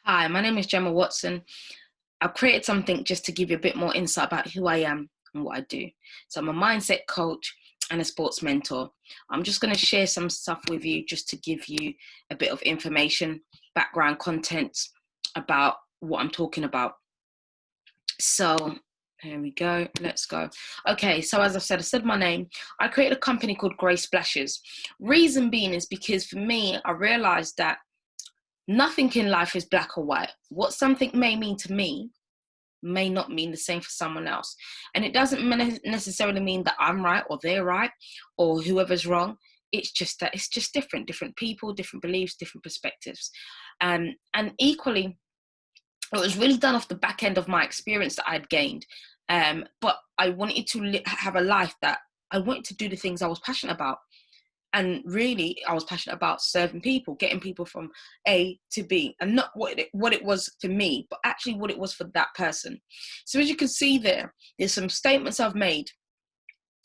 Hi, my name is Gemma Watson. I've created something just to give you a bit more insight about who I am and what I do. So I'm a mindset coach and a sports mentor. I'm just going to share some stuff with you just to give you a bit of information, background content about what I'm talking about. So here we go. Let's go. Okay, so as I said my name. I created a company called Grey Splashes. Reason being is because for me, I realized that nothing in life is black or white. What something may mean to me may not mean the same for someone else. And it doesn't necessarily mean that I'm right or they're right or whoever's wrong. It's just that it's just different people, different beliefs, different perspectives. And equally, it was really done off the back end of my experience that I'd gained. But I wanted to have a life that I wanted to do the things I was passionate about. And really, I was passionate about serving people, getting people from A to B, and not what it was for me, but actually what it was for that person. So as you can see there's some statements I've made.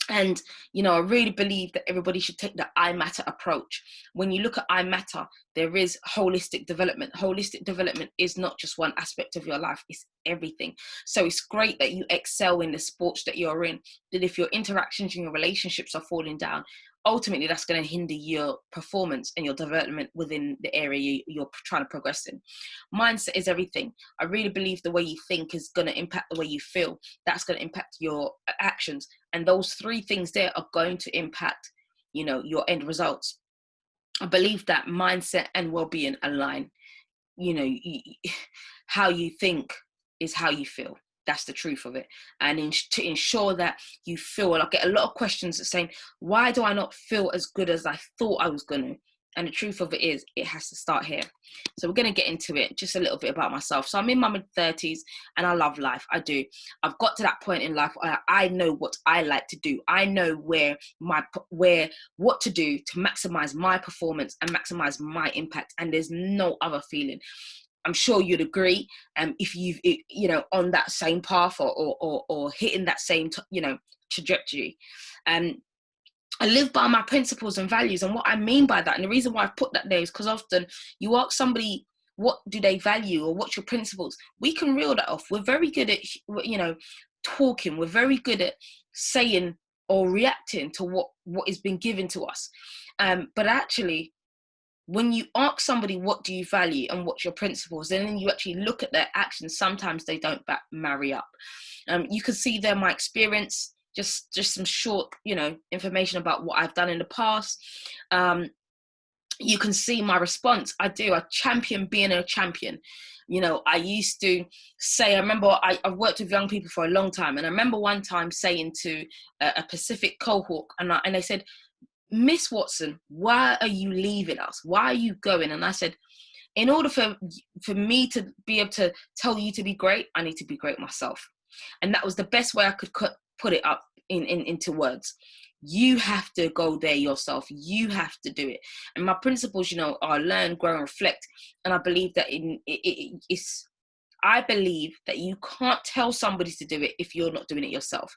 And, I really believe that everybody should take the I Matter approach. When you look at I Matter, there is holistic development. Holistic development is not just one aspect of your life, it's everything. So it's great that you excel in the sports that you're in, that if your interactions and your relationships are falling down, ultimately that's going to hinder your performance and your development within the area you're trying to progress in. Mindset is everything. I really believe the way you think is going to impact the way you feel. That's going to impact your actions. And those three things there are going to impact, your end results. I believe that mindset and well-being align. How you think is how you feel. That's the truth of it. And to ensure that you feel, I get a lot of questions that saying, why do I not feel as good as I thought I was going to? And the truth of it is, it has to start here. So we're going to get into it, just a little bit about myself. So I'm in my mid-30s and I love life. I do. I've got to that point in life where I know what I like to do. I know what to do to maximize my performance and maximize my impact. And there's no other feeling. I'm sure you'd agree. If you've, on that same path or hitting that same, trajectory. I live by my principles and values. And what I mean by that, and the reason why I've put that there is because often you ask somebody, what do they value or what's your principles? We can reel that off. We're very good at, talking. We're very good at saying or reacting to what is being given to us. But actually, when you ask somebody, what do you value and what's your principles, and then you actually look at their actions, sometimes they don't marry up. You can see there my experience, just some short, information about what I've done in the past. You can see my response. I champion being a champion. I used to say, I remember I've worked with young people for a long time. And I remember one time saying to a Pacific cohort, and they said, Miss Watson, why are you leaving us? Why are you going? And I said, in order for me to be able to tell you to be great, I need to be great myself. And that was the best way I could put it up into words. You have to go there yourself. You have to do it. And my principles, are learn, grow, and reflect. And I believe that I believe that you can't tell somebody to do it if you're not doing it yourself.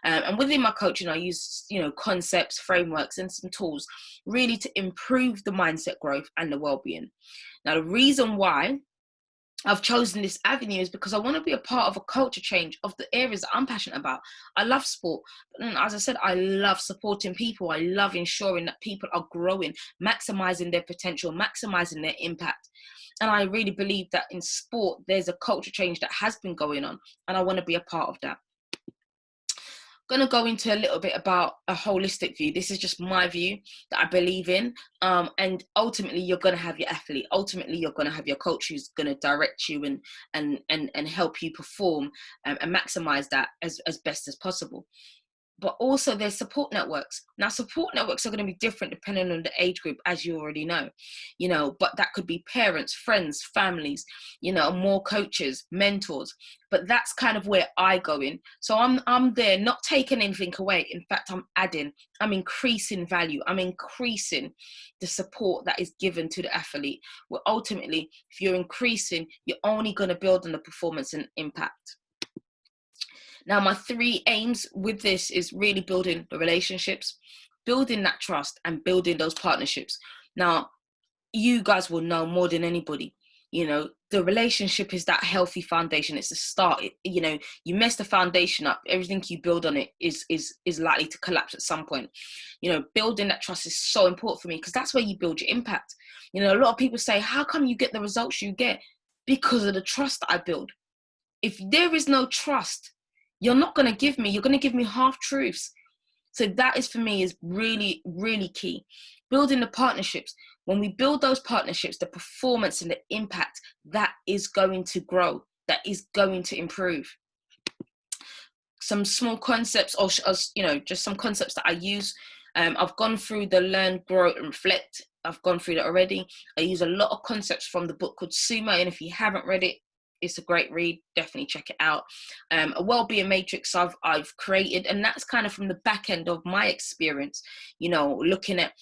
And within my coaching, I use, concepts, frameworks, and some tools really to improve the mindset growth and the well-being. Now, the reason why I've chosen this avenue is because I want to be a part of a culture change of the areas that I'm passionate about. I love sport. But then, as I said, I love supporting people. I love ensuring that people are growing, maximizing their potential, maximizing their impact. And I really believe that in sport, there's a culture change that has been going on. And I want to be a part of that. Going to go into a little bit about a holistic view. This is just my view that I believe in. And ultimately, you're going to have your athlete. Ultimately, you're going to have your coach who's going to direct you and help you perform and maximize that as best as possible. But also there's support networks. Now, support networks are going to be different depending on the age group, as you already know, but that could be parents, friends, families, more coaches, mentors. But that's kind of where I go in. So I'm there, not taking anything away. In fact, I'm increasing value. I'm increasing the support that is given to the athlete. Well, ultimately, if you're increasing, you're only going to build on the performance and impact. Now, my three aims with this is really building the relationships, building that trust, and building those partnerships. Now, you guys will know more than anybody. You know, the relationship is that healthy foundation. It's the start. You know, you mess the foundation up, everything you build on it is likely to collapse at some point. You know, building that trust is so important for me, because that's where you build your impact. You know, a lot of people say, how come you get the results you get? Because of the trust that I build. If there is no trust, you're going to give me half truths. So that is, for me, is really, really key. Building the partnerships. When we build those partnerships, the performance and the impact, that is going to grow. That is going to improve. Some small concepts, or you know, just some concepts that I use. I've gone through the Learn, Grow, and Reflect. I've gone through that already. I use a lot of concepts from the book called Sumo, and if you haven't read it, it's a great read. Definitely check it out. A well-being matrix I've created, and that's kind of from the back end of my experience, you know, looking at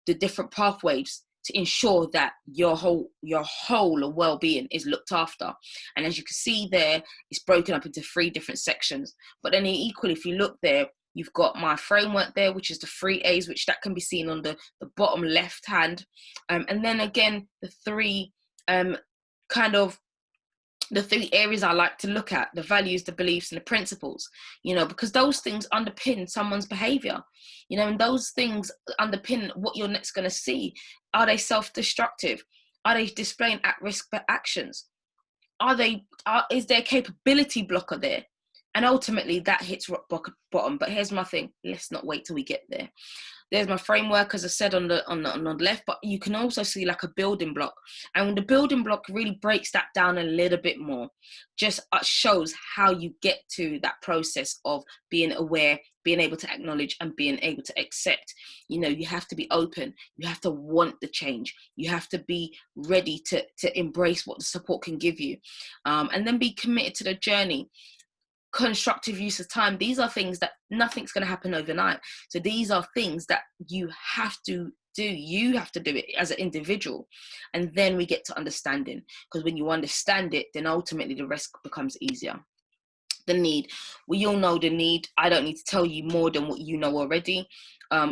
the different pathways to ensure that your whole well-being is looked after. And as you can see there, it's broken up into 3 different sections. But then equally, if you look there, you've got my framework there, which is the 3 A's, which that can be seen on the bottom left hand. And then again, the 3 the 3 areas I like to look at: the values, the beliefs, and the principles, you know, because those things underpin someone's behavior, you know, and those things underpin what you're next going to see. Are they self-destructive? Are they displaying at-risk actions? Is there a capability blocker there? And ultimately that hits rock bottom. But here's my thing: let's not wait till we get there. There's my framework, as I said, on the left, but you can also see like a building block. And the building block really breaks that down a little bit more. Just shows how you get to that process of being aware, being able to acknowledge, and being able to accept. You know, you have to be open. You have to want the change. You have to be ready to embrace what the support can give you. And then be committed to the journey. Constructive use of time. These are things that nothing's going to happen overnight. So these are things that you have to do. You have to do it as an individual. And then we get to understanding, because when you understand it, then ultimately the rest becomes easier. The need. We all know the need. I don't need to tell you more than what you know already.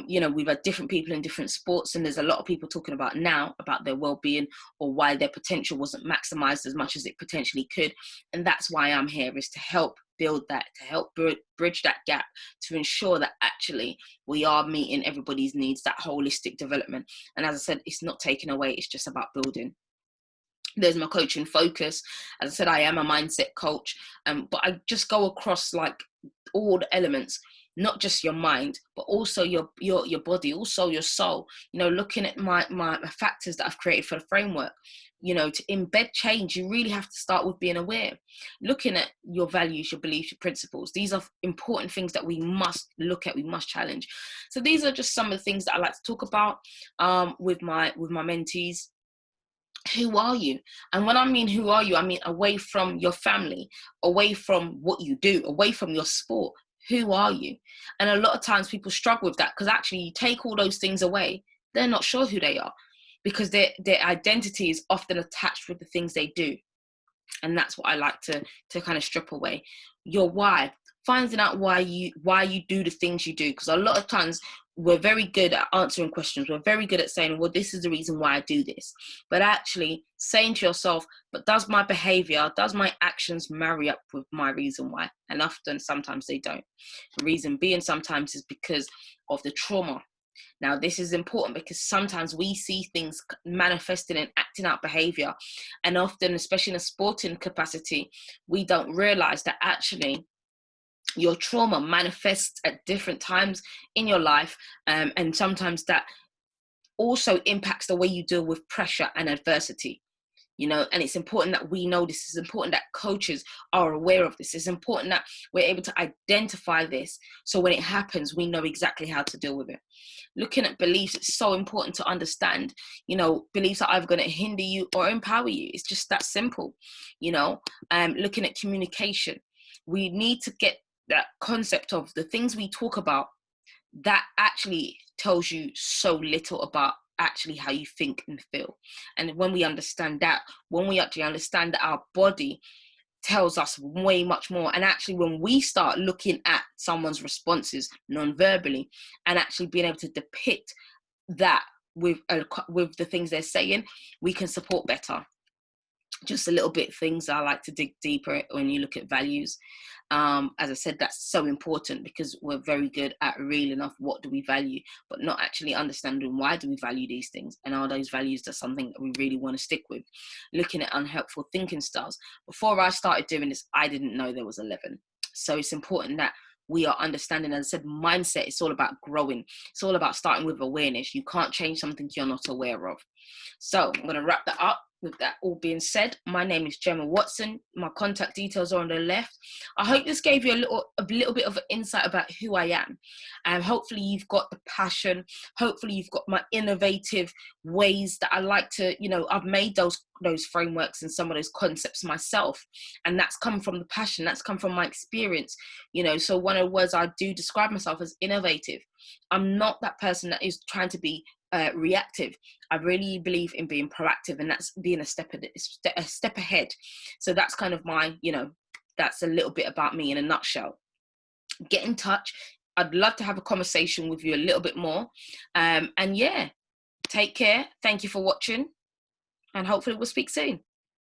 You know, we've had different people in different sports, and there's a lot of people talking about now about their well-being, or why their potential wasn't maximized as much as it potentially could. And that's why I'm here, is to help build that, to help bridge that gap, to ensure that actually we are meeting everybody's needs, that holistic development. And as I said, it's not taken away, it's just about building. There's my coaching focus. As I said, I am a mindset coach, but I just go across like all the elements, not just your mind, but also your body, also your soul. You know, looking at my factors that I've created for the framework. You know, to embed change, you really have to start with being aware. Looking at your values, your beliefs, your principles. These are important things that we must look at, we must challenge. So these are just some of the things that I like to talk about with my mentees. Who are you? And when I mean who are you, I mean away from your family, away from what you do, away from your sport. Who are you? And a lot of times people struggle with that, because actually you take all those things away, they're not sure who they are, because their identity is often attached with the things they do. And that's what I like to kind of strip away. Your why. Finding out why you do the things you do, because a lot of times we're very good at answering questions. We're very good at saying, well, this is the reason why I do this. But actually saying to yourself, but does my behavior, does my actions marry up with my reason why? And often, sometimes they don't. The reason being sometimes is because of the trauma. Now, this is important because sometimes we see things manifesting and acting out behavior. And often, especially in a sporting capacity, we don't realize that actually your trauma manifests at different times in your life. And sometimes that also impacts the way you deal with pressure and adversity. You know, and it's important that we know this. Is important that coaches are aware of this. It's important that we're able to identify this, so when it happens, we know exactly how to deal with it. Looking at beliefs, it's so important to understand, you know, beliefs are either going to hinder you or empower you. It's just that simple, you know. Looking at communication, we need to get that concept of the things we talk about, that actually tells you so little about actually how you think and feel. And when we understand that, when we actually understand that our body tells us way much more, and actually when we start looking at someone's responses non-verbally and actually being able to depict that with the things they're saying, we can support better. just a little bit things I like to dig deeper when you look at values. As I said, that's so important because we're very good at reeling off what do we value, but not actually understanding why do we value these things, and are those values that something that we really want to stick with. Looking at unhelpful thinking styles. Before I started doing this, I didn't know there was 11. So it's important that we are understanding. As I said, mindset, it's all about growing. It's all about starting with awareness. You can't change something you're not aware of. So I'm going to wrap that up. With that all being said, my name is Gemma Watson. My contact details are on the left. I hope this gave you a little bit of an insight about who I am. And hopefully you've got the passion. Hopefully you've got my innovative ways that I like to, I've made those frameworks and some of those concepts myself. And that's come from the passion. That's come from my experience. So one of the words I do describe myself as innovative. I'm not that person that is trying to be reactive. I really believe in being proactive, and that's being a step ahead. So that's kind of my, that's a little bit about me in a nutshell. Get in touch. I'd love to have a conversation with you a little bit more. And yeah, take care. Thank you for watching, and hopefully we'll speak soon.